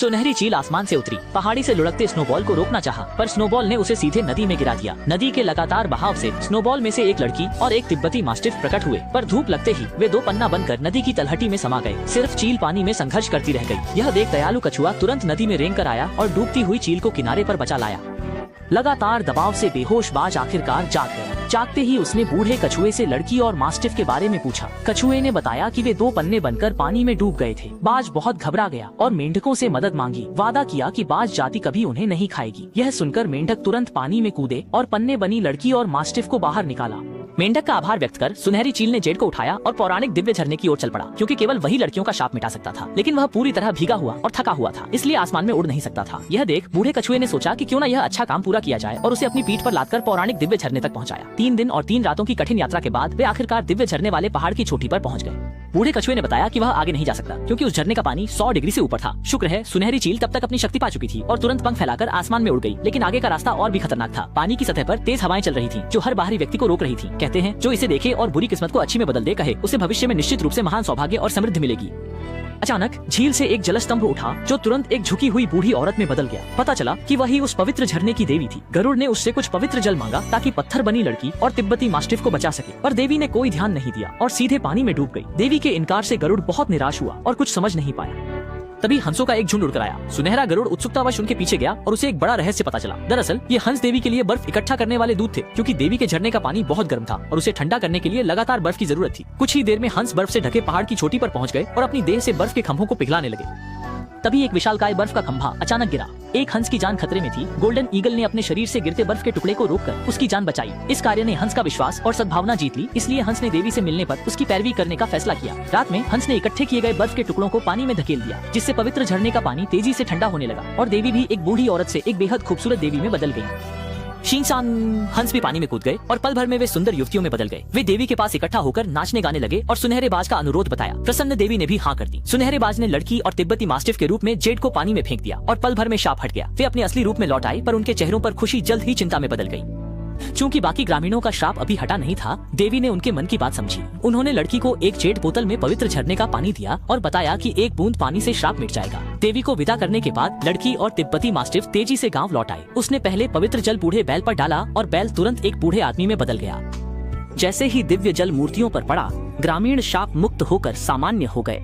सुनहरी चील आसमान से उतरी, पहाड़ी से लुढ़कते स्नोबॉल को रोकना चाहा, पर स्नोबॉल ने उसे सीधे नदी में गिरा दिया। नदी के लगातार बहाव से स्नोबॉल में से एक लड़की और एक तिब्बती मास्टिफ प्रकट हुए, पर धूप लगते ही वे दो पन्ना बनकर नदी की तलहटी में समा गए। सिर्फ चील पानी में संघर्ष करती रह गई। यह देख दयालु कछुआ तुरंत नदी में रेंग कर आया और डूबती हुई चील को किनारे पर बचा लाया। लगातार दबाव से बेहोश बाज आखिरकार जाग गया। जागते ही उसने बूढ़े कछुए से लड़की और मास्टिफ के बारे में पूछा। कछुए ने बताया कि वे दो पन्ने बनकर पानी में डूब गए थे। बाज बहुत घबरा गया और मेंढकों से मदद मांगी। वादा किया कि बाज जाति कभी उन्हें नहीं खाएगी। यह सुनकर मेंढक तुरंत पानी में कूदे और पन्ने बनी लड़की और मास्टिफ को बाहर निकाला। मेंढक का आभार व्यक्त कर सुनहरी चील ने जेड को उठाया और पौराणिक दिव्य झरने की ओर चल पड़ा, क्योंकि केवल वही लड़कियों का शाप मिटा सकता था। लेकिन वह पूरी तरह भीगा हुआ और थका हुआ था, इसलिए आसमान में उड़ नहीं सकता था। यह देख बूढ़े कछुए ने सोचा कि क्यों न यह अच्छा काम पूरा किया जाए, और उसे अपनी पीठ पर लादकर पौराणिक दिव्य झरने तक पहुंचाया। 3 दिन और 3 रातों की कठिन यात्रा के बाद वे आखिरकार दिव्य झरने वाले पहाड़ की चोटी पर पहुंच गए। बूढ़े कछुए ने बताया कि वह आगे नहीं जा सकता, क्योंकि उस झरने का पानी 100 डिग्री से ऊपर था। शुक्र है सुनहरी चील तब तक अपनी शक्ति पा चुकी थी और तुरंत पंख फैलाकर आसमान में उड़ गई। लेकिन आगे का रास्ता और भी खतरनाक था। पानी की सतह पर तेज हवाएं चल रही थी, जो हर बाहरी व्यक्ति को रोक रही थी। कहते हैं जो इसे देखे और बुरी किस्मत को अच्छी में बदल दे, कहे उसे भविष्य में निश्चित रूप से महान सौभाग्य और समृद्धि मिलेगी। अचानक झील से एक जलस्तंभ उठा, जो तुरंत एक झुकी हुई बूढ़ी औरत में बदल गया। पता चला कि वही उस पवित्र झरने की देवी थी। गरुड़ ने उससे कुछ पवित्र जल मांगा ताकि पत्थर बनी लड़की और तिब्बती मास्टिफ को बचा सके, पर देवी ने कोई ध्यान नहीं दिया और सीधे पानी में डूब गई। देवी के इनकार से गरुड़ बहुत निराश हुआ और कुछ समझ नहीं पाया। तभी हंसों का एक झुंड उड़कर आया। सुनहरा गरुड़ उत्सुकतावश उनके पीछे गया और उसे एक बड़ा रहस्य पता चला। दरअसल ये हंस देवी के लिए बर्फ इकट्ठा करने वाले दूत थे, क्योंकि देवी के झरने का पानी बहुत गर्म था और उसे ठंडा करने के लिए लगातार बर्फ की जरूरत थी। कुछ ही देर में हंस बर्फ से ढके पहाड़ की चोटी पर पहुंच गए और अपनी देह से बर्फ के खंभों को पिघलाने लगे। तभी एक विशालकाय बर्फ का खंभा अचानक गिरा। एक हंस की जान खतरे में थी। गोल्डन ईगल ने अपने शरीर से गिरते बर्फ के टुकड़े को रोककर उसकी जान बचाई। इस कार्य ने हंस का विश्वास और सद्भावना जीत ली, इसलिए हंस ने देवी से मिलने पर उसकी पैरवी करने का फैसला किया। रात में हंस ने इकट्ठे किए गए बर्फ के टुकड़ों को पानी में धकेल दिया, जिससे पवित्र झरने का पानी तेजी से ठंडा होने लगा और देवी भी एक बूढ़ी औरत से एक बेहद खूबसूरत देवी में बदल गई। शीनशान हंस भी पानी में कूद गए और पल भर में वे सुंदर युवतियों में बदल गए। वे देवी के पास इकट्ठा होकर नाचने गाने लगे और सुनहरे बाज का अनुरोध बताया। प्रसन्न देवी ने भी हाँ कर दी। सुनहरे बाज ने लड़की और तिब्बती मास्टिफ के रूप में जेड को पानी में फेंक दिया और पल भर में शाप हट गया। वे अपने असली रूप में लौट आए, पर उनके चेहरों पर खुशी जल्द ही चिंता में बदल गई। चूंकि बाकी ग्रामीणों का श्राप अभी हटा नहीं था, देवी ने उनके मन की बात समझी। उन्होंने लड़की को एक जेड बोतल में पवित्र झरने का पानी दिया और बताया कि एक बूंद पानी से श्राप मिट जाएगा। देवी को विदा करने के बाद लड़की और तिब्बती मास्टिफ तेजी से गांव लौट आए। उसने पहले पवित्र जल बूढ़े बैल पर डाला और बैल तुरंत एक बूढ़े आदमी में बदल गया। जैसे ही दिव्य जल मूर्तियों पर पड़ा, ग्रामीण शाप मुक्त होकर सामान्य हो गए।